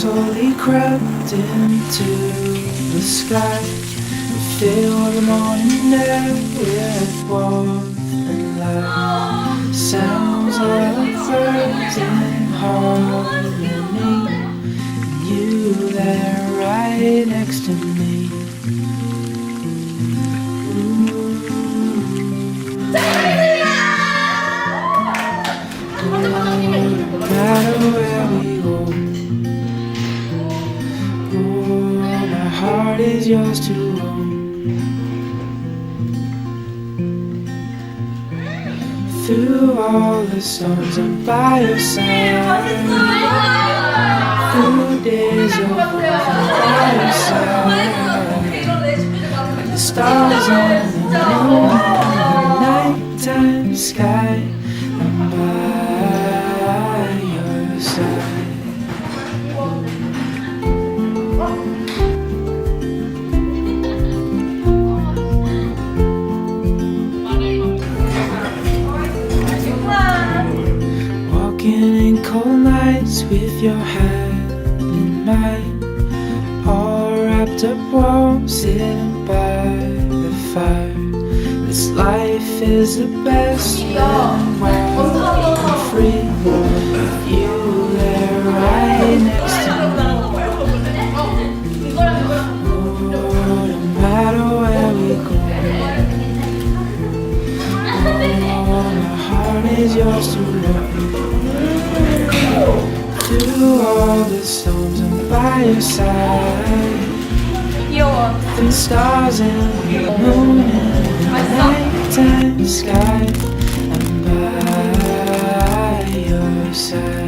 slowly crept into the sky. We fill the morning air with warmth and light. Sounds of birds in harmony, and you there right next to me. No matter where we go, oh, my heart is yours to own. Through all the storms, I'm by your side. Through days of war, I'm by your side. Like the stars and the moon in the nighttime sky, I'm by your side. In cold nights with your hand in mine, all wrapped up warm, sitting by the fire. This life is the best when wild and free, with you there right next to me. Oh, no matter where we go, oh, my heart is yours to love. Through all the storms, I'm by your side. Through stars and the moon and the nighttime sky, I'm by your side.